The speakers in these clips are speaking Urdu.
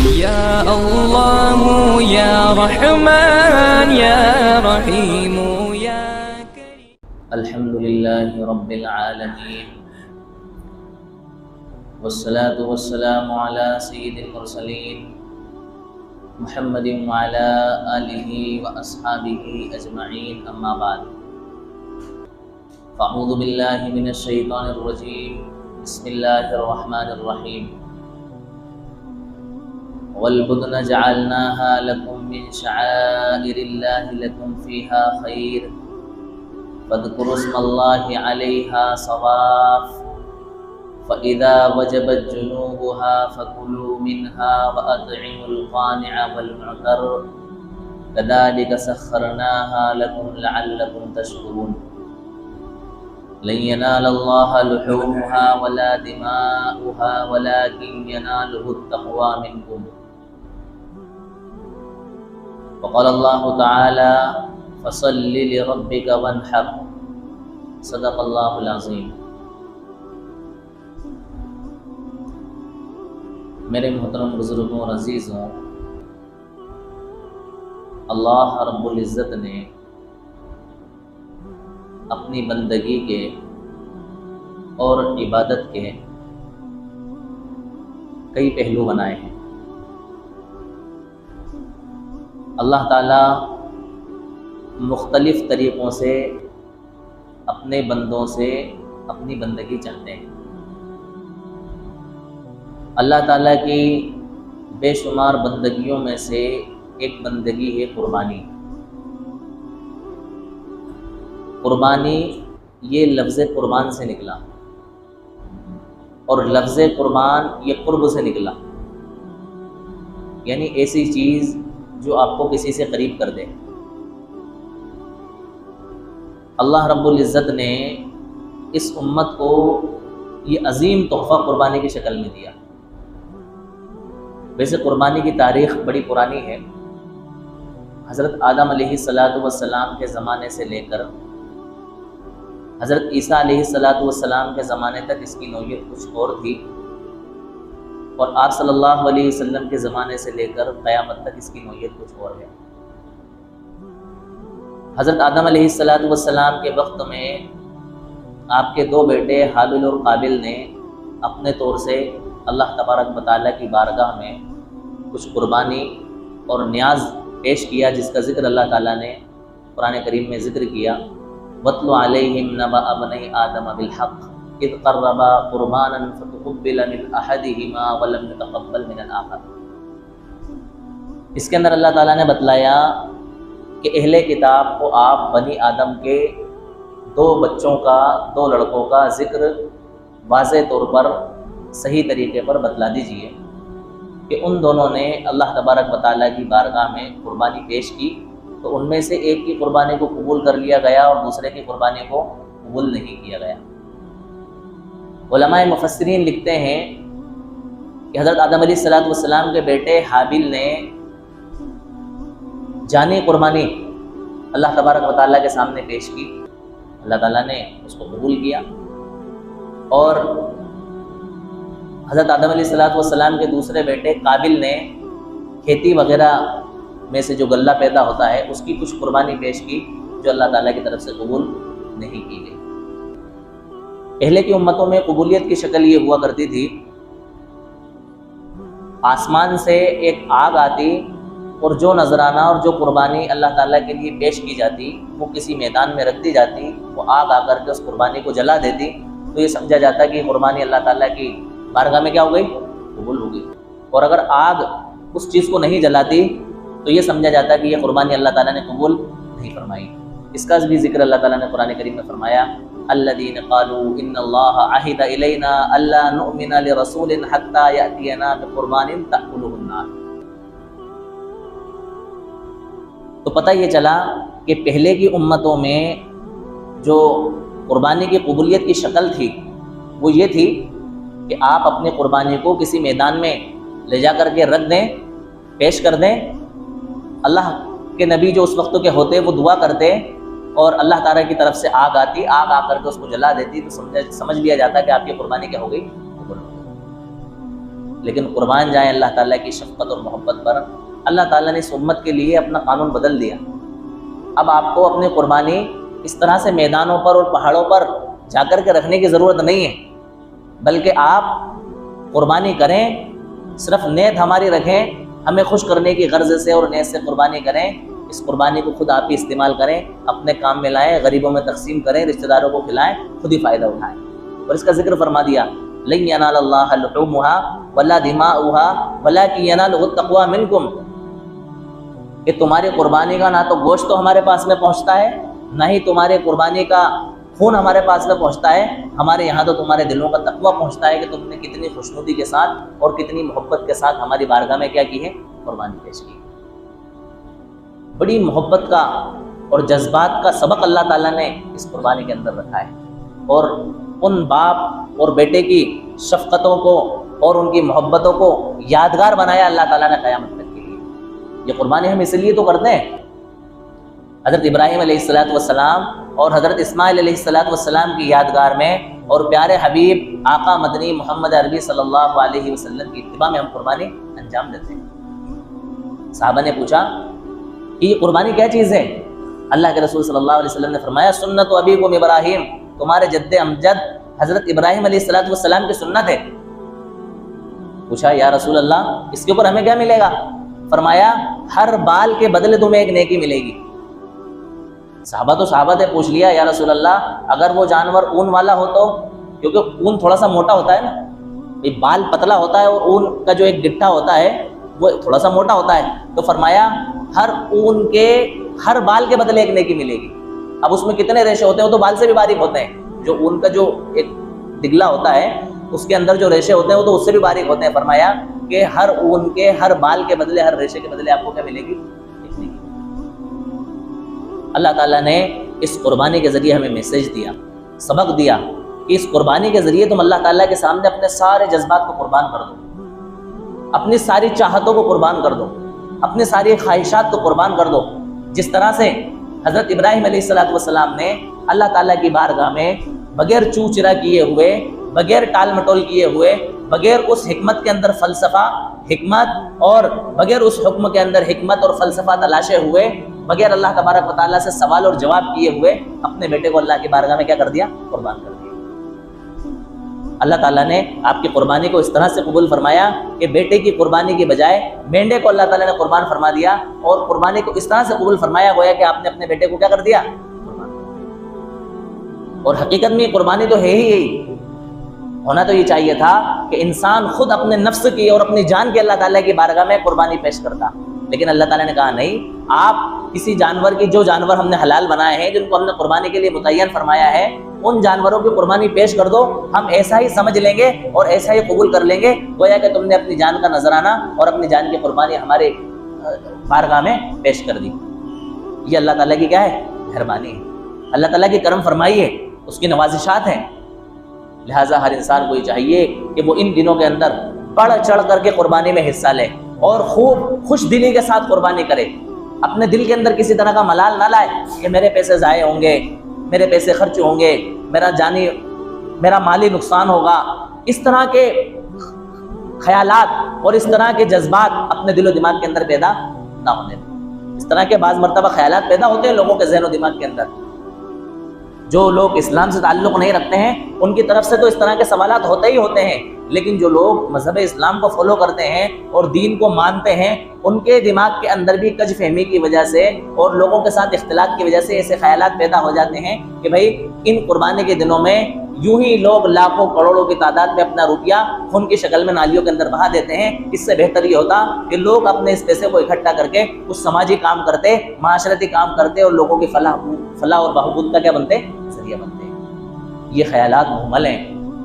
يا الله يا رحمن يا رحيم يا كريم. الحمد لله رب العالمين، والصلاة والسلام على سيد المرسلين محمد وعلى آله وأصحابه أجمعين، أما بعد. فأعوذ بالله من الشيطان الرجيم، بسم الله الرحمن الرحيم. والبدن جعلناها لكم من شعائر الله لكم فيها خير فاذكروا اسم الله عليها صواف فإذا وجبت جنوبها فكلوا منها وأطعموا القانع والمعتر كذلك سخرناها لكم لعلكم تشكرون. لن ينال الله لحومها ولا دماؤها ولكن يناله التقوى منكم. وقال الله تعالى فصل لربك وانحر. صدق اللہ العظیم. میرے محترم بزرگوں اور عزیزوں، اللہ رب العزت نے اپنی بندگی کے اور عبادت کے کئی پہلو بنائے ہیں. اللہ تعالیٰ مختلف طریقوں سے اپنے بندوں سے اپنی بندگی چاہتے ہیں. اللہ تعالیٰ کی بے شمار بندگیوں میں سے ایک بندگی ہے قربانی. قربانی یہ لفظ قربان سے نکلا، اور لفظ قربان یہ قرب سے نکلا، یعنی ایسی چیز جو آپ کو کسی سے قریب کر دے. اللہ رب العزت نے اس امت کو یہ عظیم تحفہ قربانی کی شکل میں دیا. ویسے قربانی کی تاریخ بڑی پرانی ہے. حضرت آدم علیہ السلام کے زمانے سے لے کر حضرت عیسیٰ علیہ السلام کے زمانے تک اس کی نوعیت کچھ اور تھی، اور آپ صلی اللہ علیہ وسلم کے زمانے سے لے کر قیامت تک اس کی نوعیت کچھ اور ہے. حضرت آدم علیہ السلام کے وقت میں آپ کے دو بیٹے حابل اور قابل نے اپنے طور سے اللہ تبارک و تعالیٰ کی بارگاہ میں کچھ قربانی اور نیاز پیش کیا، جس کا ذکر اللہ تعالیٰ نے قرآن کریم میں ذکر کیا. وَاتْلُ عَلَيْهِمْ نَبَأَ ابْنَيْ آدَمَ بِالْحَقِّ اذ قربا قربانا فتقبل من احدهما ولم يتقبل من الاخر. اس کے اندر اللہ تعالیٰ نے بتلایا کہ اہل کتاب کو آپ بنی آدم کے دو بچوں کا، دو لڑکوں کا ذکر واضح طور پر صحیح طریقے پر بتلا دیجئے کہ ان دونوں نے اللہ تبارک و تعالیٰ کی بارگاہ میں قربانی پیش کی، تو ان میں سے ایک کی قربانی کو قبول کر لیا گیا اور دوسرے کی قربانی کو قبول نہیں کیا گیا. علماء مفسرین لکھتے ہیں کہ حضرت آدم علیہ السلام کے بیٹے حابل نے جانی قربانی اللہ تبارک و تعالیٰ کے سامنے پیش کی. اللہ تعالیٰ نے اس کو قبول کیا، اور حضرت آدم علیہ السلام کے دوسرے بیٹے قابل نے کھیتی وغیرہ میں سے جو غلہ پیدا ہوتا ہے اس کی کچھ قربانی پیش کی، جو اللہ تعالیٰ کی طرف سے قبول نہیں کی گئی. پہلے کی امتوں میں قبولیت کی شکل یہ ہوا کرتی تھی، آسمان سے ایک آگ آتی اور جو نذرانہ اور جو قربانی اللہ تعالیٰ کے لیے پیش کی جاتی وہ کسی میدان میں رکھ دی جاتی. وہ آگ آ کر کے اس قربانی کو جلا دیتی، تو یہ سمجھا جاتا کہ یہ قربانی اللہ تعالیٰ کی بارگاہ میں کیا ہو گئی؟ قبول ہو گئی. اور اگر آگ اس چیز کو نہیں جلاتی تو یہ سمجھا جاتا کہ یہ قربانی اللہ تعالیٰ نے قبول نہیں فرمائی. اس کا بھی ذکر اللہ تعالیٰ نے قرآن کریم میں فرمایا، الذین قالوا ان اللہ عہد الینا الا نؤمن لرسول حتی یأتینا بقربان تأکلہ النار. تو پتہ یہ چلا کہ پہلے کی امتوں میں جو قربانی کی قبولیت کی شکل تھی وہ یہ تھی کہ آپ اپنی قربانی کو کسی میدان میں لے جا کر کے رکھ دیں، پیش کر دیں. اللہ کے نبی جو اس وقت کے ہوتے وہ دعا کرتے اور اللہ تعالیٰ کی طرف سے آگ آتی، آگ آ کر کے اس کو جلا دیتی، تو سمجھ لیا جاتا کہ آپ کی قربانی کیا ہو گئی؟ لیکن قربان جائیں اللہ تعالیٰ کی شفقت اور محبت پر، اللہ تعالیٰ نے اس امت کے لیے اپنا قانون بدل دیا۔ اب آپ کو اپنی قربانی اس طرح سے میدانوں پر اور پہاڑوں پر جا کر کے رکھنے کی ضرورت نہیں ہے، بلکہ آپ قربانی کریں، صرف نیت ہماری رکھیں، ہمیں خوش کرنے کی غرض سے اور نیت سے قربانی کریں۔ اس قربانی کو خود آپ ہی استعمال کریں، اپنے کام میں لائیں، غریبوں میں تقسیم کریں، رشتہ داروں کو کھلائیں، خود ہی فائدہ اٹھائیں۔ اور اس کا ذکر فرما دیا، لن ینال اللہ لحومها ولا دماؤها ولکن ینالہ التقوی منکم، کہ تمہاری قربانی کا نہ تو گوشت تو ہمارے پاس میں پہنچتا ہے، نہ ہی تمہارے قربانی کا خون ہمارے پاس میں پہنچتا ہے، ہمارے یہاں تو تمہارے دلوں کا تقویٰ پہنچتا ہے کہ تم نے کتنی خوشنودی کے ساتھ اور کتنی محبت کے ساتھ ہماری بارگاہ میں کیا کی ہے، قربانی پیش کی۔ بڑی محبت کا اور جذبات کا سبق اللہ تعالیٰ نے اس قربانی کے اندر رکھا ہے، اور ان باپ اور بیٹے کی شفقتوں کو اور ان کی محبتوں کو یادگار بنایا اللہ تعالیٰ نے قیامت تک کے لیے۔ یہ قربانی ہم اس لیے تو کرتے ہیں، حضرت ابراہیم علیہ السلام اور حضرت اسماعیل علیہ السلام کی یادگار میں اور پیارے حبیب آقا مدنی محمد عربی صلی اللہ علیہ وسلم کی اتباع میں ہم قربانی انجام دیتے ہیں۔ صحابہ نے پوچھا کہ یہ قربانی کیا چیز ہے؟ اللہ کے رسول صلی اللہ علیہ وسلم نے فرمایا، سنت ابیکم ابراہیم، تمہارے جد امجد حضرت ابراہیم علیہ السلام کی سنت ہے۔ پوچھا یا رسول اللہ اس کے اوپر ہمیں کیا ملے گا؟ فرمایا ہر بال کے بدلے تمہیں ایک نیکی ملے گی۔ صحابہ نے پوچھ لیا یا رسول اللہ اگر وہ جانور اون والا ہو تو؟ کیونکہ اون تھوڑا سا موٹا ہوتا ہے نا، یہ بال پتلا ہوتا ہے اور اون کا جو ایک گٹھا ہوتا ہے وہ تھوڑا سا موٹا ہوتا ہے، تو فرمایا ہر اون کے ہر بال کے بدلے ایک نیکی ملے گی۔ اب اس میں کتنے ریشے ہوتے ہیں؟ وہ تو بال سے بھی باریک ہوتے ہیں، جو اون کا جو ایک دگلا ہوتا ہے اس کے اندر جو ریشے ہوتے ہیں وہ تو اس سے بھی باریک ہوتے ہیں۔ فرمایا کہ ہر اون کے ہر بال کے بدلے ہر ریشے کے بدلے آپ کو کیا ملے گی؟ ایک نیکی۔ اللہ تعالیٰ نے اس قربانی کے ذریعے ہمیں میسج دیا، سبق دیا کہ اس قربانی کے ذریعے تم اللہ تعالیٰ کے سامنے اپنے سارے جذبات کو قربان کر دو، اپنی ساری چاہتوں کو قربان کر دو، اپنی ساری خواہشات کو قربان کر دو۔ جس طرح سے حضرت ابراہیم علیہ السلام نے اللہ تعالیٰ کی بارگاہ میں بغیر چو چرا کیے ہوئے، بغیر ٹال مٹول کیے ہوئے، بغیر اس حکمت کے اندر فلسفہ حکمت اور بغیر اس حکم کے اندر حکمت اور فلسفہ تلاشے ہوئے، بغیر اللہ تبارک و تعالیٰ سے سوال اور جواب کیے ہوئے اپنے بیٹے کو اللہ کی بارگاہ میں کیا کر دیا؟ قربان کر دیا۔ اللہ تعالیٰ نے آپ کی قربانی کو اس طرح سے قبول فرمایا کہ بیٹے کی قربانی کی بجائے مینڈے کو اللہ تعالیٰ نے قربان فرما دیا، اور قربانی کو اس طرح سے قبول فرمایا گویا کہ آپ نے اپنے بیٹے کو کیا کر دیا؟ قربان کر دیا۔ اور حقیقت میں قربانی تو ہے ہی یہی، ہونا تو یہ چاہیے تھا کہ انسان خود اپنے نفس کی اور اپنی جان کی اللہ تعالیٰ کی بارگاہ میں قربانی پیش کرتا، لیکن اللہ تعالیٰ نے کہا نہیں، آپ کسی جانور کی، جو جانور ہم نے حلال بنائے ہیں، جن کو ہم نے قربانی کے لیے متعین فرمایا ہے، ان جانوروں کی قربانی پیش کر دو، ہم ایسا ہی سمجھ لیں گے اور ایسا ہی قبول کر لیں گے گویا کہ تم نے اپنی جان کا نذرانہ اور اپنی جان کی قربانی ہمارے بارگاہ میں پیش کر دی۔ یہ اللہ تعالیٰ کی کیا ہے؟ مہربانی ہے، اللہ تعالیٰ کی کرم فرمائی ہے، اس کی نوازشات ہیں۔ لہٰذا ہر انسان کو یہ چاہیے کہ وہ ان دنوں کے اندر بڑھ چڑھ کر کے قربانی میں حصہ لے اور خوب خوش دلی کے ساتھ قربانی کرے، اپنے دل کے اندر کسی طرح کا ملال نہ لائے کہ میرے پیسے ضائع ہوں گے، میرے پیسے خرچ ہوں گے، میرا مالی نقصان ہوگا۔ اس طرح کے خیالات اور اس طرح کے جذبات اپنے دل و دماغ کے اندر پیدا نہ ہونے دیں۔ اس طرح کے بعض مرتبہ خیالات پیدا ہوتے ہیں لوگوں کے ذہن و دماغ کے اندر، جو لوگ اسلام سے تعلق نہیں رکھتے ہیں ان کی طرف سے تو اس طرح کے سوالات ہوتے ہی ہوتے ہیں، لیکن جو لوگ مذہب اسلام کو فالو کرتے ہیں اور دین کو مانتے ہیں، ان کے دماغ کے اندر بھی کج فہمی کی وجہ سے اور لوگوں کے ساتھ اختلاط کی وجہ سے ایسے خیالات پیدا ہو جاتے ہیں کہ بھائی ان قربانی کے دنوں میں یوں ہی لوگ لاکھوں کروڑوں کی تعداد میں اپنا روپیہ خون کی شکل میں نالیوں کے اندر بہا دیتے ہیں۔ اس سے بہتر یہ ہوتا کہ لوگ اپنے اس پیسے کو اکٹھا کر کے کچھ سماجی کام کرتے، معاشرتی کام کرتے اور لوگوں کی فلاح اور بہبود کا کیا بنتے؟ ذریعہ بنتے۔ یہ خیالات محمل ہیں،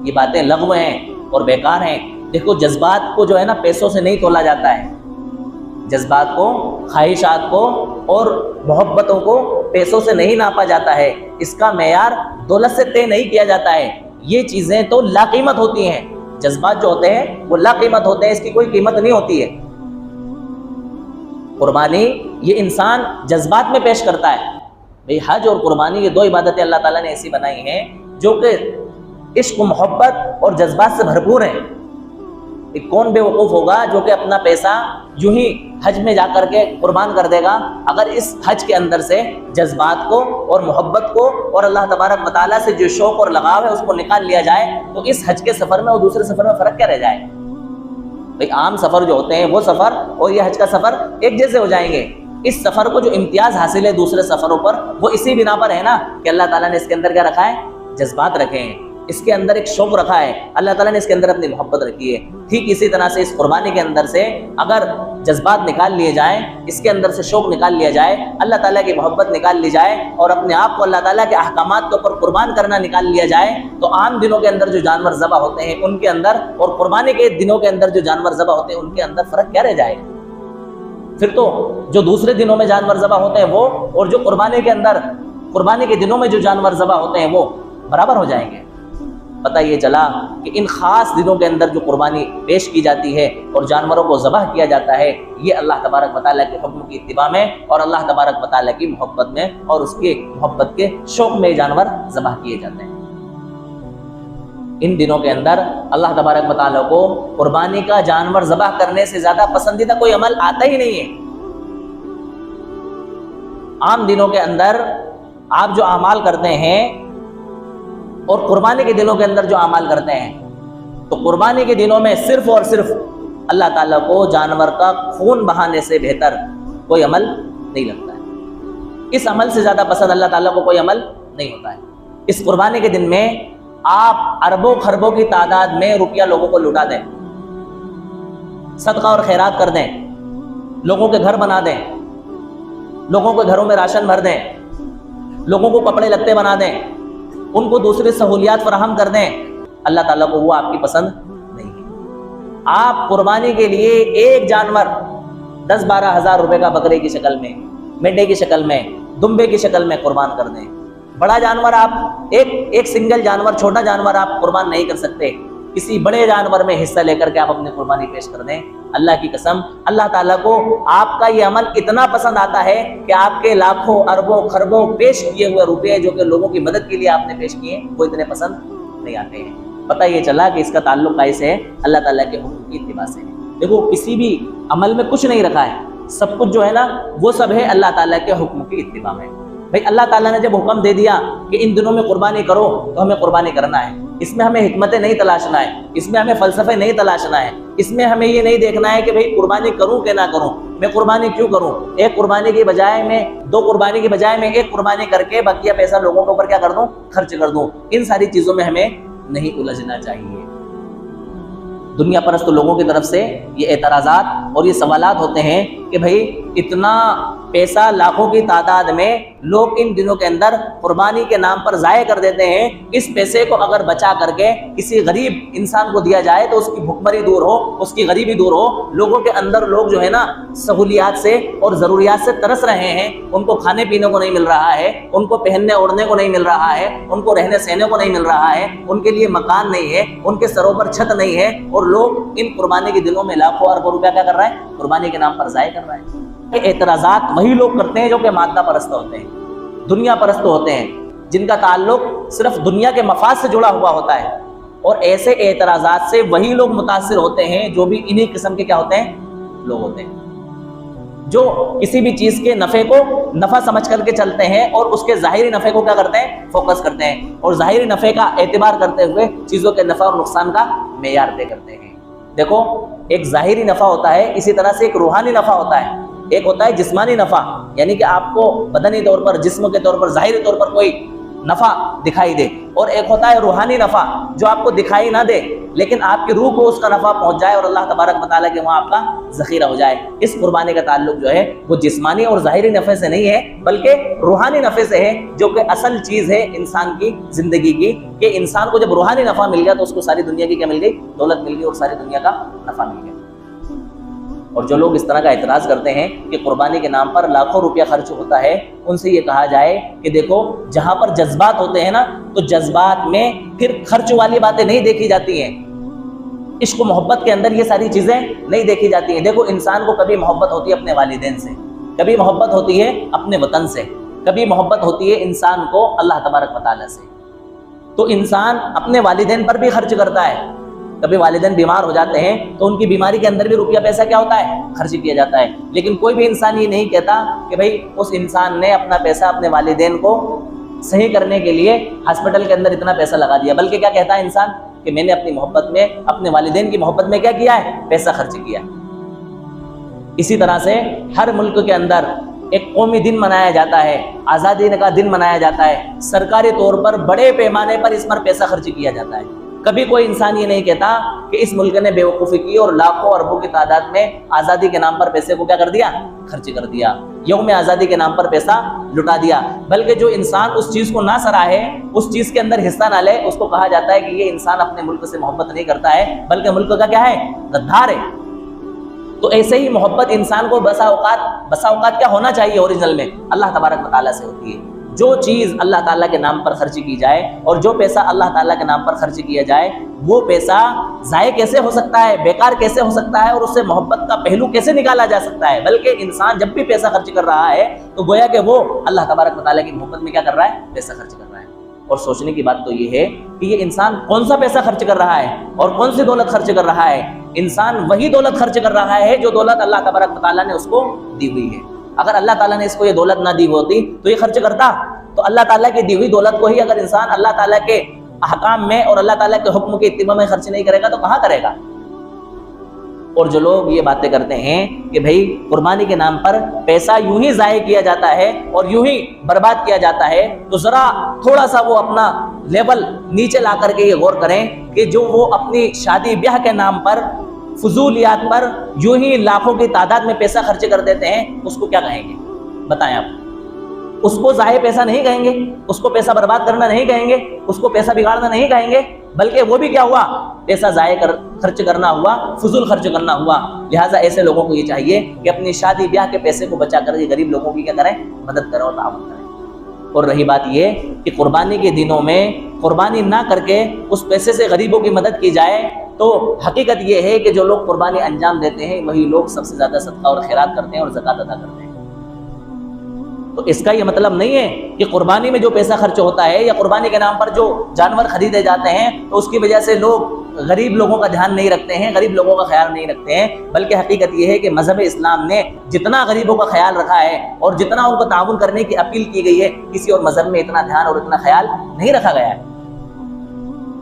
یہ باتیں لغو ہیں اور بیکار ہیں۔ دیکھو جذبات کو جو ہے نا پیسوں سے نہیں تولا جاتا ہے، جذبات کو، خواہشات کو اور محبتوں کو پیسوں سے نہیں ناپا جاتا ہے، اس کا معیار دولت سے طے نہیں کیا جاتا ہے۔ یہ چیزیں تو لا قیمت ہوتی ہیں، جذبات جو ہوتے ہیں وہ لا قیمت ہوتے ہیں، اس کی کوئی قیمت نہیں ہوتی ہے۔ قربانی یہ انسان جذبات میں پیش کرتا ہے۔ بھئی حج اور قربانی یہ دو عبادتیں اللہ تعالیٰ نے ایسی بنائی ہیں جو کہ عشق و محبت اور جذبات سے بھرپور ہیں۔ کون بے وقوف ہوگا جو کہ اپنا پیسہ یوں ہی حج میں جا کر کے قربان کر دے گا؟ اگر اس حج کے اندر سے جذبات کو اور محبت کو اور اللہ تبارک و تعالیٰ سے جو شوق اور لگاؤ ہے اس کو نکال لیا جائے تو اس حج کے سفر میں اور دوسرے سفر میں فرق کیا رہ جائے؟ بھئی عام سفر جو ہوتے ہیں وہ سفر اور یہ حج کا سفر ایک جیسے ہو جائیں گے۔ اس سفر کو جو امتیاز حاصل ہے دوسرے سفروں پر وہ اسی بنا پر ہے نا کہ اللہ تعالیٰ نے اس کے اندر کیا رکھا ہے؟ جذبات رکھے ہیں، اس کے اندر ایک شوق رکھا ہے، اللہ تعالیٰ نے اس کے اندر اپنی محبت رکھی ہے۔ ٹھیک اسی طرح سے اس قربانی کے اندر سے اگر جذبات نکال لیے جائیں، اس کے اندر سے شوق نکال لیا جائے، اللہ تعالیٰ کی محبت نکال لی جائے اور اپنے آپ کو اللہ تعالیٰ کے احکامات کے اوپر قربان کرنا نکال لیا جائے تو عام دنوں کے اندر جو جانور ذبح ہوتے ہیں ان کے اندر اور قربانی کے دنوں کے اندر جو جانور ذبح ہوتے ہیں ان کے اندر فرق کیا رہ جائے گا؟ پھر تو جو دوسرے دنوں میں جانور ذبح ہوتے ہیں وہ اور جو قربانی کے اندر قربانی کے دنوں میں جو جانور ذبح ہوتے ہیں وہ برابر ہو جائیں گے۔ پتہ یہ چلا کہ ان خاص دنوں کے اندر جو قربانی پیش کی جاتی ہے اور جانوروں کو ذبح کیا جاتا ہے یہ اللہ تبارک و تعالیٰ کے حکم کی اتباع میں اور اللہ تبارک و تعالیٰ کی محبت میں اور اس کے محبت کے شوق میں جانور ذبح کیے جاتے ہیں۔ ان دنوں کے اندر اللہ تبارک و تعالیٰ کو قربانی کا جانور ذبح کرنے سے زیادہ پسندیدہ کوئی عمل آتا ہی نہیں ہے۔ عام دنوں کے اندر آپ جو اعمال کرتے ہیں اور قربانی کے دنوں کے اندر جو اعمال کرتے ہیں تو قربانی کے دنوں میں صرف اور صرف اللہ تعالیٰ کو جانور کا خون بہانے سے بہتر کوئی عمل نہیں لگتا ہے۔ اس عمل سے زیادہ پسند اللہ تعالیٰ کو کوئی عمل نہیں ہوتا ہے۔ اس قربانی کے دن میں آپ اربوں خربوں کی تعداد میں روپیہ لوگوں کو لوٹا دیں، صدقہ اور خیرات کر دیں، لوگوں کے گھر بنا دیں، لوگوں کے گھروں میں راشن بھر دیں، لوگوں کو کپڑے لتے بنا دیں، ان کو دوسری سہولیات فراہم کر دیں، اللہ تعالیٰ کو وہ آپ کی پسند نہیں ہے۔ آپ قربانی کے لیے ایک جانور 10-12 ہزار روپے کا بکرے کی شکل میں، مینڈے کی شکل میں، دمبے کی شکل میں قربان کر دیں۔ بڑا جانور آپ ایک سنگل جانور، چھوٹا جانور آپ قربان نہیں کر سکتے، کسی بڑے جانور میں حصہ لے کر کے آپ اپنی قربانی پیش کر دیں۔ اللہ کی قسم اللہ تعالیٰ کو آپ کا یہ عمل اتنا پسند آتا ہے کہ آپ کے لاکھوں اربوں خربوں پیش کیے ہوئے روپے جو کہ لوگوں کی مدد کے لیے آپ نے پیش کیے وہ اتنے پسند نہیں آتے ہیں۔ پتہ یہ چلا کہ اس کا تعلق کیسے ہے؟ اللہ تعالیٰ کے حکم کی اتباع سے۔ دیکھو کسی بھی عمل میں کچھ نہیں رکھا ہے، سب کچھ جو ہے نا وہ سب ہے اللہ تعالیٰ کے حکم کی اتباع میں۔ بھائی اللہ تعالیٰ نے جب حکم دے دیا کہ ان دنوں میں قربانی کرو تو ہمیں قربانی کرنا ہے، اس میں ہمیں حکمتیں نہیں تلاشنا ہے، اس میں ہمیں فلسفے نہیں تلاشنا ہے، اس میں ہمیں یہ نہیں دیکھنا ہے کہ بھئی قربانی کروں کہ نہ کروں، میں قربانی کیوں کروں، ایک قربانی کی بجائے میں 2 قربانی کی بجائے میں 1 قربانی کر کے بقیہ پیسہ لوگوں کے اوپر کیا کر دوں، خرچ کر دوں۔ ان ساری چیزوں میں ہمیں نہیں الجھنا چاہیے۔ دنیا پرست لوگوں کی طرف سے یہ اعتراضات اور یہ سوالات ہوتے ہیں کہ بھئی اتنا پیسہ لاکھوں کی تعداد میں لوگ ان دنوں کے اندر قربانی کے نام پر ضائع کر دیتے ہیں، اس پیسے کو اگر بچا کر کے کسی غریب انسان کو دیا جائے تو اس کی بھوکمری دور ہو، اس کی غریبی دور ہو، لوگوں کے اندر لوگ جو ہے نا سہولیات سے اور ضروریات سے ترس رہے ہیں، ان کو کھانے پینے کو نہیں مل رہا ہے، ان کو پہننے اوڑھنے کو نہیں مل رہا ہے، ان کو رہنے سہنے کو نہیں مل رہا ہے، ان کے لیے مکان نہیں ہے، ان کے سروں پر چھت نہیں ہے، اور لوگ ان قربانی کے دنوں میں لاکھوں اربوں روپیہ کیا کر رہا ہے، قربانی کے نام پر ضائع کر رہا ہے۔ یہ اعتراضات وہی لوگ کرتے ہیں جو کہ مادہ پرست ہوتے ہیں، دنیا پرست ہوتے ہیں، جن کا تعلق صرف دنیا کے مفاد سے جڑا ہوا ہوتا ہے، اور ایسے اعتراضات سے وہی لوگ متاثر ہوتے ہیں جو بھی انہی قسم کے کیا ہوتے ہیں، لوگ ہوتے ہیں جو کسی بھی چیز کے نفع کو نفع سمجھ کر کے چلتے ہیں اور اس کے ظاہری نفع کو کیا کرتے ہیں، فوکس کرتے ہیں، اور ظاہری نفع کا اعتبار کرتے ہوئے چیزوں کے نفع اور نقصان کا معیار طے کرتے ہیں۔ دیکھو ایک ظاہری نفع ہوتا ہے، اسی طرح سے ایک روحانی نفع ہوتا ہے۔ ایک ہوتا ہے جسمانی نفع، یعنی کہ آپ کو بدنی طور پر، جسم کے طور پر، ظاہری طور پر کوئی نفع دکھائی دے، اور ایک ہوتا ہے روحانی نفع جو آپ کو دکھائی نہ دے لیکن آپ کی روح کو اس کا نفع پہنچ جائے اور اللہ تبارک و تعالیٰ کے وہاں آپ کا ذخیرہ ہو جائے۔ اس قربانی کا تعلق جو ہے وہ جسمانی اور ظاہری نفع سے نہیں ہے بلکہ روحانی نفع سے ہے، جو کہ اصل چیز ہے انسان کی زندگی کی، کہ انسان کو جب روحانی نفع مل گیا تو اس کو ساری دنیا کی کیا مل گئی، دولت مل گئی اور ساری دنیا کا نفع مل گیا۔ اور جو لوگ اس طرح کا اعتراض کرتے ہیں کہ قربانی کے نام پر لاکھوں روپیہ خرچ ہوتا ہے، ان سے یہ کہا جائے کہ دیکھو جہاں پر جذبات ہوتے ہیں نا تو جذبات میں پھر خرچ والی باتیں نہیں دیکھی جاتی ہیں، عشق و محبت کے اندر یہ ساری چیزیں نہیں دیکھی جاتی ہیں۔ دیکھو انسان کو کبھی محبت ہوتی ہے اپنے والدین سے، کبھی محبت ہوتی ہے اپنے وطن سے، کبھی محبت ہوتی ہے انسان کو اللہ تبارک و تعالیٰ سے۔ تو انسان اپنے والدین پر بھی خرچ کرتا ہے، کبھی والدین بیمار ہو جاتے ہیں تو ان کی بیماری کے اندر بھی روپیہ پیسہ کیا ہوتا ہے؟ خرچ کیا جاتا ہے. لیکن کوئی بھی انسان یہ نہیں کہتا کہ بھائی اس انسان نے اپنا پیسہ اپنے والدین کو صحیح کرنے کے لیے ہاسپٹل کے اندر اتنا پیسہ لگا دیا، بلکہ کیا کہتا ہے انسان کہ میں نے اپنی محبت میں، اپنے والدین کی محبت میں کیا کیا ہے؟ پیسہ خرچ کیا. اسی طرح سے ہر ملک کے اندر ایک قومی دن منایا جاتا ہے، آزادی کا دن منایا جاتا ہے، سرکاری طور پر بڑے پیمانے پر اس پر پیسہ خرچ کیا جاتا ہے. کبھی کوئی انسان یہ نہیں کہتا کہ اس ملک نے بے وقوفی کی اور لاکھوں اربوں کی تعداد میں آزادی کے نام پر پیسے کو کیا کر دیا؟ خرچ کر دیا، یوم آزادی کے نام پر پیسہ لٹا دیا. بلکہ جو انسان اس چیز کو نہ سراہے، اس چیز کے اندر حصہ نہ لے، اس کو کہا جاتا ہے کہ یہ انسان اپنے ملک سے محبت نہیں کرتا ہے بلکہ ملک کا کیا ہے؟ غدار ہے. تو ایسے ہی محبت انسان کو بسا اوقات کیا ہونا چاہیے؟ اوریجنل میں اللہ تبارک و تعالیٰ سے ہوتی ہے. جو چیز اللہ تعالیٰ کے نام پر خرچ کی جائے اور جو پیسہ اللہ تعالیٰ کے نام پر خرچ کیا جائے، وہ پیسہ ضائع کیسے ہو سکتا ہے، بیکار کیسے ہو سکتا ہے، اور اس سے محبت کا پہلو کیسے نکالا جا سکتا ہے؟ بلکہ انسان جب بھی پیسہ خرچ کر رہا ہے تو گویا کہ وہ اللہ تبارک و تعالیٰ کی محبت میں کیا کر رہا ہے؟ پیسہ خرچ کر رہا ہے. اور سوچنے کی بات تو یہ ہے کہ یہ انسان کون سا پیسہ خرچ کر رہا ہے اور کون سی دولت خرچ کر رہا ہے؟ انسان وہی دولت خرچ کر رہا ہے جو دولت اللہ تبارک و تعالیٰ نے اس کو دی ہوئی ہے. اگر اللہ تعالیٰ نے اس کو یہ دولت نہ دی ہوتی تو یہ خرچ کرتا؟ تو اللہ تعالیٰ کی دی ہوئی دولت کو ہی اگر انسان اللہ تعالیٰ کے احکام میں اور اللہ تعالیٰ کے حکم کے اتباع میں خرچ نہیں کرے گا تو کہاں کرے گا؟ اور جو لوگ یہ باتیں کرتے ہیں کہ بھائی قربانی کے نام پر پیسہ یوں ہی ضائع کیا جاتا ہے اور یوں ہی برباد کیا جاتا ہے، تو ذرا تھوڑا سا وہ اپنا لیول نیچے لا کر کے یہ غور کریں کہ جو وہ اپنی شادی بیاہ کے نام پر فضولیات پر یوں ہی لاکھوں کی تعداد میں پیسہ خرچ کر دیتے ہیں، اس کو کیا کہیں گے؟ بتائیں آپ. اس کو ضائع پیسہ نہیں کہیں گے، اس کو پیسہ برباد کرنا نہیں کہیں گے، اس کو پیسہ بگاڑنا نہیں کہیں گے، بلکہ وہ بھی کیا ہوا؟ پیسہ ضائع خرچ کرنا ہوا، فضول خرچ کرنا ہوا. لہٰذا ایسے لوگوں کو یہ چاہیے کہ اپنی شادی بیاہ کے پیسے کو بچا کر کے غریب لوگوں کی کیا کریں؟ مدد کریں اور تعاون کریں. اور رہی بات یہ کہ قربانی کے دنوں میں قربانی نہ کر کے اس پیسے سے غریبوں کی مدد کی جائے، تو حقیقت یہ ہے کہ جو لوگ قربانی انجام دیتے ہیں وہی لوگ سب سے زیادہ صدقہ اور خیرات کرتے ہیں اور زکوٰۃ ادا کرتے ہیں. تو اس کا یہ مطلب نہیں ہے کہ قربانی میں جو پیسہ خرچ ہوتا ہے یا قربانی کے نام پر جو جانور خریدے جاتے ہیں تو اس کی وجہ سے لوگ غریب لوگوں کا دھیان نہیں رکھتے ہیں، غریب لوگوں کا خیال نہیں رکھتے ہیں. بلکہ حقیقت یہ ہے کہ مذہب اسلام نے جتنا غریبوں کا خیال رکھا ہے اور جتنا ان کو تعاون کرنے کی اپیل کی گئی ہے، کسی اور مذہب میں اتنا دھیان اور اتنا خیال نہیں رکھا گیا ہے.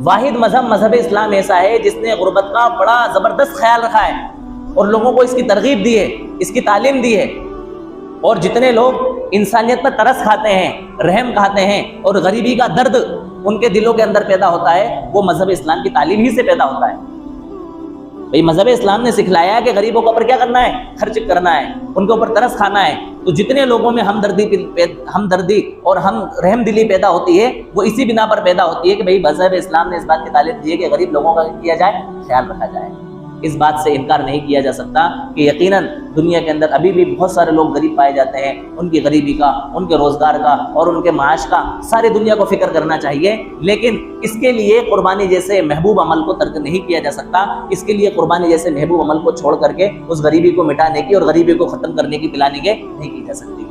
واحد مذہب اسلام ایسا ہے جس نے غربت کا بڑا زبردست خیال رکھا ہے اور لوگوں کو اس کی ترغیب دی ہے، اس کی تعلیم دی ہے. اور جتنے لوگ انسانیت پر ترس کھاتے ہیں، رحم کھاتے ہیں اور غریبی کا درد ان کے دلوں کے اندر پیدا ہوتا ہے، وہ مذہب اسلام کی تعلیم ہی سے پیدا ہوتا ہے. بھئی مذہب اسلام نے سکھلایا ہے کہ غریبوں کے اوپر کیا کرنا ہے؟ خرچ کرنا ہے، ان کے اوپر ترس کھانا ہے. تو جتنے لوگوں میں ہمدردی اور رحم دلی پیدا ہوتی ہے وہ اسی بنا پر پیدا ہوتی ہے کہ بھئی مذہب اسلام نے اس بات کی تعلیم دی ہے کہ غریب لوگوں کا کیا جائے؟ خیال رکھا جائے. اس بات سے انکار نہیں کیا جا سکتا کہ یقیناً دنیا کے اندر ابھی بھی بہت سارے لوگ غریب پائے جاتے ہیں. ان کی غریبی کا، ان کے روزگار کا اور ان کے معاش کا ساری دنیا کو فکر کرنا چاہیے. لیکن اس کے لیے قربانی جیسے محبوب عمل کو ترک نہیں کیا جا سکتا. اس کے لیے قربانی جیسے محبوب عمل کو چھوڑ کر کے اس غریبی کو مٹانے کی اور غریبی کو ختم کرنے کی پلاننگیں نہیں کی جا سکتی.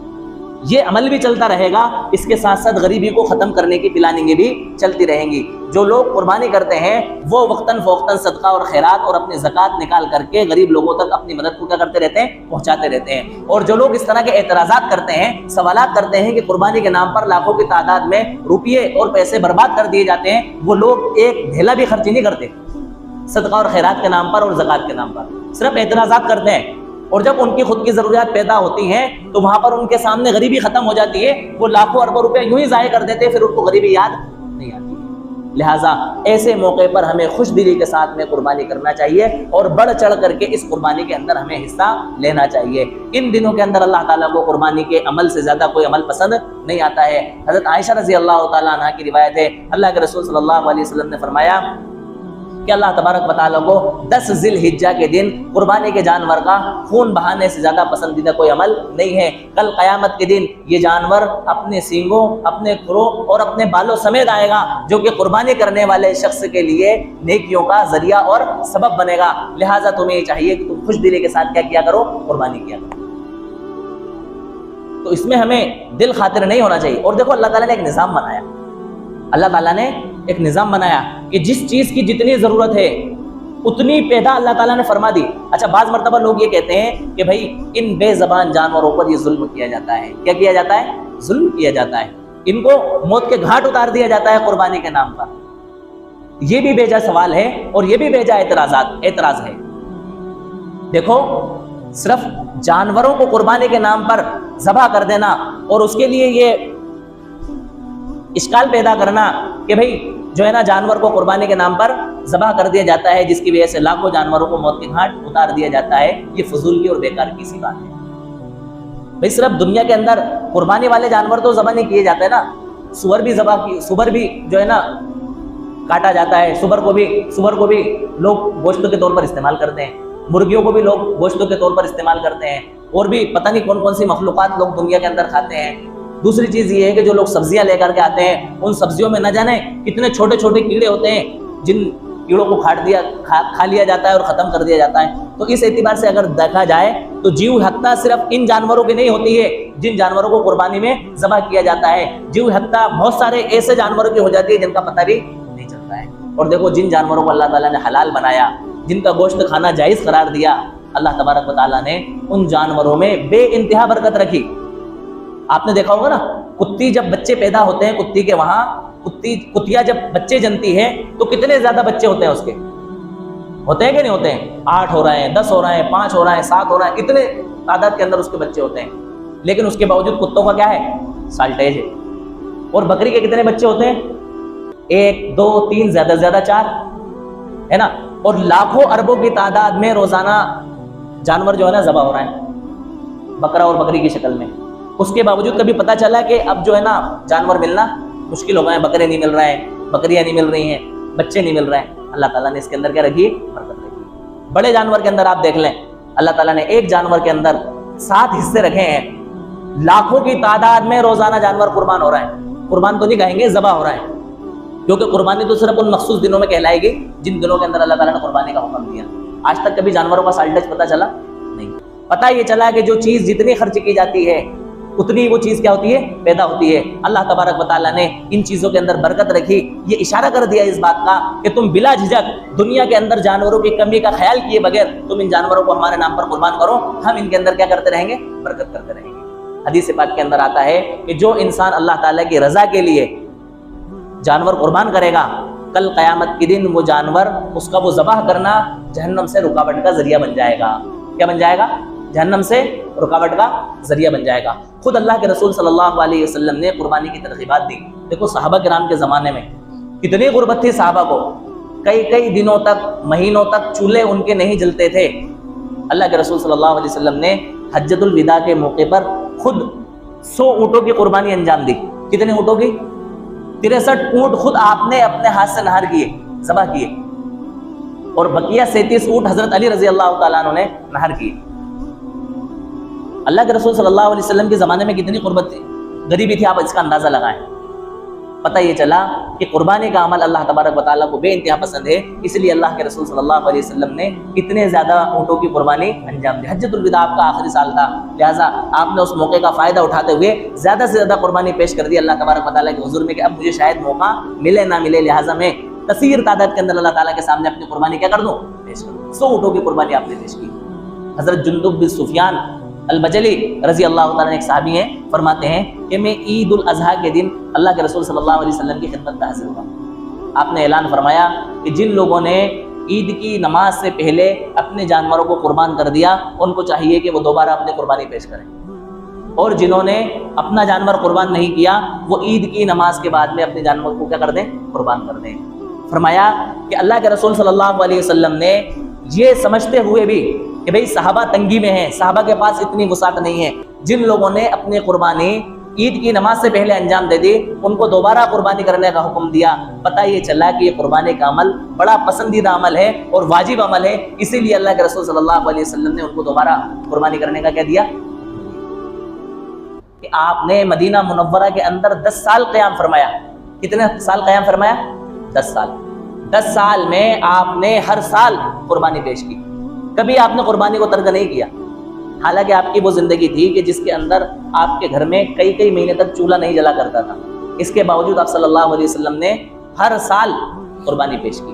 یہ عمل بھی چلتا رہے گا، اس کے ساتھ ساتھ غریبی کو ختم کرنے کی پلاننگیں بھی چلتی رہیں گی. جو لوگ قربانی کرتے ہیں وہ وقتاً فوقتاً صدقہ اور خیرات اور اپنی زکوٰۃ نکال کر کے غریب لوگوں تک اپنی مدد کو کیا کرتے رہتے ہیں؟ پہنچاتے رہتے ہیں. اور جو لوگ اس طرح کے اعتراضات کرتے ہیں، سوالات کرتے ہیں کہ قربانی کے نام پر لاکھوں کی تعداد میں روپیے اور پیسے برباد کر دیے جاتے ہیں، وہ لوگ ایک ڈھیلا بھی خرچ نہیں کرتے صدقہ اور خیرات کے نام پر اور زکوٰۃ کے نام پر، صرف اعتراضات کرتے ہیں. اور جب ان کی خود کی ضروریات پیدا ہوتی ہیں تو وہاں پر ان کے سامنے غریبی ختم ہو جاتی ہے، وہ لاکھوں اربوں روپے یوں ہی ضائع کر دیتے ہیں، پھر ان کو غریبی یاد نہیں آتی. لہٰذا ایسے موقع پر ہمیں خوش دلی کے ساتھ میں قربانی کرنا چاہیے اور بڑھ چڑھ کر کے اس قربانی کے اندر ہمیں حصہ لینا چاہیے. ان دنوں کے اندر اللہ تعالیٰ کو قربانی کے عمل سے زیادہ کوئی عمل پسند نہیں آتا ہے. حضرت عائشہ رضی اللہ تعالیٰ عنہ کی روایت ہے، اللہ کے رسول صلی اللہ علیہ وسلم نے فرمایا کہ اللہ تبارک و تعالیٰ کو 10 ذی الحجہ کے دن قربانی کے جانور کا خون بہانے سے زیادہ پسندیدہ کوئی عمل نہیں ہے. کل قیامت کے دن یہ جانور اپنے سینگوں، اپنے کھروں اور اپنے بالوں سمیت آئے گا، جو کہ قربانی کرنے والے شخص کے لیے نیکیوں کا ذریعہ اور سبب بنے گا. لہٰذا تمہیں یہ چاہیے کہ تم خوش دلی کے ساتھ کیا کیا کرو؟ قربانی کیا کرو. تو اس میں ہمیں دل خاطر نہیں ہونا چاہیے. اور دیکھو اللہ تعالیٰ نے ایک نظام بنایا، اللہ تعالیٰ نے ایک نظام بنایا کہ جس چیز کی جتنی ضرورت ہے اتنی پیدا اللہ تعالیٰ نے فرما دی۔ اچھا بعض مرتبہ لوگ یہ کہتے ہیں کہ بھائی ان بے زبان جانوروں پر یہ ظلم کیا جاتا ہے۔ کیا کیا جاتا ہے؟ ظلم کیا جاتا ہے، ان کو موت کے گھاٹ اتار دیا جاتا ہے قربانی کے نام پر۔ یہ بھی بے جا سوال ہے اور یہ بھی بے جا اعتراض ہے۔ دیکھو صرف جانوروں کو قربانی کے نام پر ذبح کر دینا اور اس کے لیے یہ اشکال پیدا کرنا کہ بھئی جو ہے نا جانور کو قربانی کے نام پر ذبح کر دیا جاتا ہے جس کی وجہ سے لاکھوں جانوروں کو موت کے گھاٹ اتار دیا جاتا ہے، یہ فضول کی اور بیکار کی سی بات ہے۔ بھئی صرف دنیا کے اندر قربانی والے جانور تو ذبح نہیں کیے جاتے نا، سور بھی جو ہے نا کاٹا جاتا ہے، سور کو بھی لوگ گوشت کے طور پر استعمال کرتے ہیں، مرغیوں کو بھی لوگ گوشت کے طور پر استعمال کرتے ہیں، اور بھی پتہ نہیں کون کون سی مخلوقات لوگ دنیا کے اندر کھاتے ہیں۔ دوسری چیز یہ ہے کہ جو لوگ سبزیاں لے کر کے آتے ہیں ان سبزیوں میں نہ جانے کتنے چھوٹے چھوٹے کیڑے ہوتے ہیں جن کیڑوں کو کھا لیا جاتا ہے اور ختم کر دیا جاتا ہے۔ تو اس اعتبار سے اگر دیکھا جائے تو جیو ہتہ صرف ان جانوروں کی نہیں ہوتی ہے جن جانوروں کو قربانی میں ذبح کیا جاتا ہے، جیو ہتہ بہت سارے ایسے جانوروں کی ہو جاتی ہے جن کا پتہ بھی نہیں چلتا ہے۔ اور دیکھو جن جانوروں کو اللہ تعالیٰ نے حلال بنایا، جن کا گوشت کھانا جائز قرار دیا، اللہ تبارک و تعالیٰ نے ان جانوروں میں بے انتہا برکت رکھی۔ آپ نے دیکھا ہوگا نا کتی جب بچے پیدا ہوتے ہیں، کتی کے وہاں کتیا جب بچے جنتی ہے تو کتنے زیادہ بچے ہوتے ہیں اس کے، ہوتے ہیں کہ نہیں ہوتے ہیں؟ 8 ہو رہے ہیں، 10 ہو رہے ہیں، 5 ہو رہے ہیں، 7 ہو رہے ہیں، اتنے تعداد کے اندر اس کے بچے ہوتے ہیں۔ لیکن اس کے باوجود کتوں کا کیا ہے؟ سالٹیج ہے۔ اور بکری کے کتنے بچے ہوتے ہیں؟ 1 2 3 زیادہ سے زیادہ 4 ہے نا۔ اور لاکھوں اربوں کی تعداد میں روزانہ جانور جو ہے نا ذبح ہو رہا ہے بکرا اور بکری کی شکل میں۔ اس کے باوجود کبھی پتہ چلا کہ اب جو ہے نا جانور ملنا مشکل ہو گئے ہیں، بکرے نہیں مل رہے ہیں، بکریاں نہیں مل رہی ہیں، بچے نہیں مل رہے ہیں؟ اللہ تعالیٰ نے اس کے اندر کیا رکھی؟ برکت رکھی۔ بڑے جانور کے اندر آپ دیکھ لیں، اللہ تعالیٰ نے ایک جانور کے اندر 7 حصے رکھے ہیں، لاکھوں کی تعداد میں روزانہ جانور قربان ہو رہا ہے۔ قربان تو نہیں کہیں گے، ذبح ہو رہا ہے، کیونکہ قربانی تو صرف ان مخصوص دنوں میں کہلائے گی جن دنوں کے اندر اللہ تعالیٰ نے قربانی کا حکم دیا۔ آج تک کبھی جانوروں کا سالٹیج پتہ چلا؟ نہیں۔ پتہ یہ چلا کہ جو چیز جتنی خرچ کی جاتی ہے اتنی وہ چیز کیا ہوتی ہے؟ پیدا ہوتی ہے۔ اللہ تبارک و تعالیٰ نے ان چیزوں کے اندر برکت رکھی، یہ اشارہ کر دیا اس بات کا کہ تم بلا جھجک دنیا کے اندر جانوروں کی کمی کا خیال کیے بغیر تم ان جانوروں کو ہمارے نام پر قربان کرو، ہم ان کے اندر کیا کرتے رہیں گے؟ برکت کرتے رہیں گے۔ حدیث پاک کے اندر آتا ہے کہ جو انسان اللہ تعالیٰ کی رضا کے لیے جانور قربان کرے گا، کل قیامت کے دن وہ جانور، اس کا وہ ذبح کرنا جہنم سے رکاوٹ کا ذریعہ بن جائے گا۔ کیا بن جائے گا؟ جہنم سے رکاوٹ کا ذریعہ بن جائے گا۔ خود اللہ کے رسول صلی اللہ علیہ وسلم نے قربانی کی ترغیبات دی۔ دیکھو صحابہ کرام کے زمانے میں کتنی غربت تھی صحابہ کو، کئی دنوں تک، مہینوں تک چولہے ان کے نہیں جلتے تھے۔ اللہ کے رسول صلی اللہ علیہ وسلم نے حجۃ الوداع کے موقع پر خود 100 اونٹوں کی قربانی انجام دی۔ کتنے اونٹوں کی؟ 63 اونٹ خود آپ نے اپنے ہاتھ سے نہر کیے، ذبح کیے، اور بقیہ 37 اونٹ حضرت علی رضی اللہ تعالیٰ عنہ نے نہر کیے۔ اللہ کے رسول صلی اللہ علیہ وسلم کے زمانے میں کتنی غربت تھی، غریبی تھی، آپ اس کا اندازہ لگائیں۔ پتہ یہ چلا کہ قربانی کا عمل اللہ تبارک و تعالیٰ کو بے انتہا پسند ہے، اس لیے اللہ کے رسول صلی اللہ علیہ وسلم نے اتنے زیادہ اونٹوں کی قربانی انجام دی۔ حجۃ الوداع آپ کا آخری سال تھا، لہٰذا آپ نے اس موقع کا فائدہ اٹھاتے ہوئے زیادہ سے زیادہ قربانی پیش کر دی اللہ تبارک و تعالیٰ کے حضور میں کہ اب مجھے شاید موقع ملے نہ ملے، لہٰذا میں کثیر تعداد کے اندر اللہ تعالیٰ کے سامنے اپنی قربانی کیا کر دوں؟ پیش کر دوں۔ 100 اونٹوں کی قربانی آپ نے پیش کی۔ حضرت جندب بن سفیان البجلی رضی اللہ تعالیٰ ایک صحابی ہیں، فرماتے ہیں کہ میں عید الاضحیٰ کے دن اللہ کے رسول صلی اللہ علیہ وسلم کی خدمت میں حاضر ہوا۔ آپ نے اعلان فرمایا کہ جن لوگوں نے عید کی نماز سے پہلے اپنے جانوروں کو قربان کر دیا ان کو چاہیے کہ وہ دوبارہ اپنی قربانی پیش کریں، اور جنہوں نے اپنا جانور قربان نہیں کیا وہ عید کی نماز کے بعد میں اپنے جانور کو کیا کر دیں؟ قربان کر دیں۔ فرمایا کہ اللہ کے رسول صلی اللہ علیہ وسلم نے یہ سمجھتے ہوئے بھی کہ بھئی صحابہ تنگی میں ہیں، صحابہ کے پاس اتنی وسعت نہیں ہے، جن لوگوں نے اپنی قربانی عید کی نماز سے پہلے انجام دے دی ان کو دوبارہ قربانی کرنے کا حکم دیا۔ پتہ یہ چلا کہ یہ قربانی کا عمل بڑا پسندیدہ عمل ہے اور واجب عمل ہے، اسی لیے اللہ کے رسول صلی اللہ علیہ وسلم نے ان کو دوبارہ قربانی کرنے کا کیا دیا کہ آپ نے مدینہ منورہ کے اندر 10 سال قیام فرمایا۔ کتنے سال قیام فرمایا؟ 10 سال۔ 10 سال میں آپ نے ہر سال قربانی پیش کی، کبھی آپ نے قربانی کو ترک نہیں کیا، حالانکہ آپ کی وہ زندگی تھی کہ جس کے اندر آپ کے گھر میں کئی مہینے تک چولہا نہیں جلا کرتا تھا، اس کے باوجود آپ صلی اللہ علیہ وسلم نے ہر سال قربانی پیش کی۔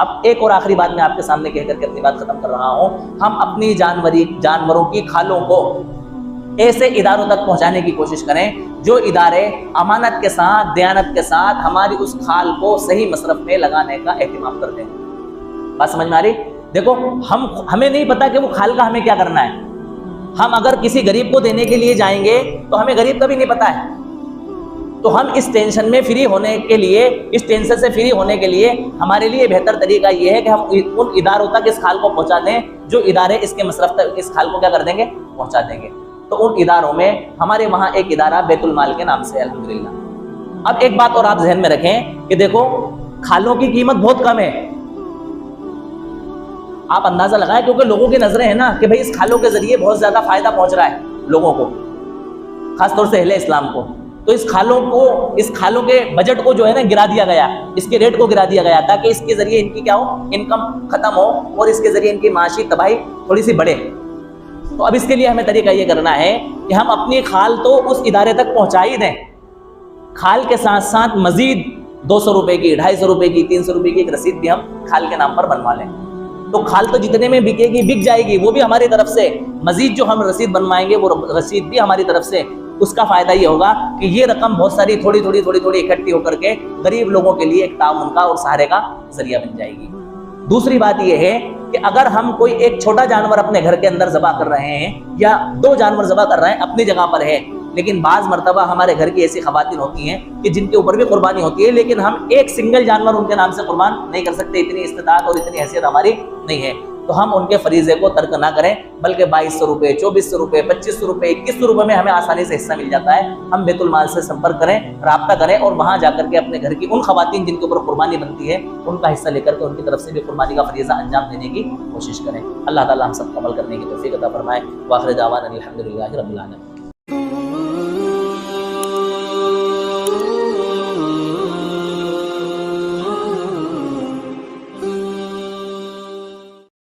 اب ایک اور آخری بات میں آپ کے سامنے کہہ کر کے اپنی بات ختم کر رہا ہوں. ہم اپنی جانوروں کی کھالوں کو ایسے اداروں تک پہنچانے کی کوشش کریں جو ادارے امانت کے ساتھ، دیانت کے ساتھ ہماری اس کھال کو صحیح مصرف میں لگانے کا اہتمام کرتے ہیں. بات سمجھ میں آ رہی؟ دیکھو ہمیں نہیں پتا کہ وہ کھال کا ہمیں کیا کرنا ہے. ہم اگر کسی غریب کو دینے کے لیے جائیں گے تو ہمیں غریب کا بھی نہیں پتا ہے. تو ہم اس ٹینشن میں فری ہونے کے لیے، اس ٹینشن سے فری ہونے کے لیے ہمارے لیے بہتر طریقہ یہ ہے کہ ہم ان اداروں تک اس کھال کو پہنچا دیں جو ادارے اس کے مصرف تک اس کھال کو کیا کر دیں گے، پہنچا دیں گے. تو ان اداروں میں ہمارے وہاں ایک ادارہ بیت المال کے نام سے ہے الحمدللہ. اب ایک بات اور آپ ذہن میں رکھیں کہ دیکھو کھالوں کی قیمت بہت کم ہے. آپ اندازہ لگائیں کیونکہ لوگوں کی نظریں ہیں نا کہ بھئی اس کھالوں کے ذریعے بہت زیادہ فائدہ پہنچ رہا ہے لوگوں کو، خاص طور سے اہل اسلام کو. تو اس کھالوں کے بجٹ کو جو ہے نا گرا دیا گیا، اس کے ریٹ کو گرا دیا گیا تاکہ اس کے ذریعے ان کی کیا ہو، انکم ختم ہو اور اس کے ذریعے ان کی معاشی تباہی تھوڑی سی بڑھے. تو اب اس کے لیے ہمیں طریقہ یہ کرنا ہے کہ ہم اپنی کھال تو اس ادارے تک پہنچا ہی دیں، کھال کے ساتھ ساتھ مزید 200 روپے کی، 250 روپے کی، 300 روپے کی ایک رسید بھی ہم کھال کے نام پر بنوا لیں. تو کھال تو جتنے میں بکے گی بک جائے گی، وہ بھی ہماری طرف سے. مزید جو ہم رسید بنوائیں گے وہ رسید بھی ہماری طرف سے. اس کا فائدہ یہ ہوگا کہ یہ رقم بہت ساری تھوڑی اکٹھی ہو کر کے غریب لوگوں کے لیے ایک تعاون کا اور سہارے کا ذریعہ بن جائے گی. دوسری بات یہ ہے کہ اگر ہم کوئی ایک چھوٹا جانور اپنے گھر کے اندر ذبح کر رہے ہیں یا 2 جانور ذبح کر رہے ہیں اپنی جگہ پر ہے، لیکن بعض مرتبہ ہمارے گھر کی ایسی خواتین ہوتی ہیں کہ جن کے اوپر بھی قربانی ہوتی ہے لیکن ہم ایک سنگل جانور ان کے نام سے قربان نہیں کر سکتے، اتنی استطاعت اور اتنی حیثیت ہماری نہیں ہے. تو ہم ان کے فریضے کو ترک نہ کریں بلکہ 2200 روپے، 2400 روپے، 2500 روپے، 2100 روپے میں ہمیں آسانی سے حصہ مل جاتا ہے. ہم بیت المال سے سمپرک کریں، رابطہ کریں اور وہاں جا کر کے اپنے گھر کی ان خواتین جن کے اوپر قربانی بنتی ہے ان کا حصہ لے کر کے ان کی طرف سے بھی قربانی کا فریضہ انجام دینے کی کوشش کریں. اللہ تعالی ہم سب کو عمل کرنے کی توفیق عطا فرمائے. وآخر دعوانا الحمدللہ رب العالمین.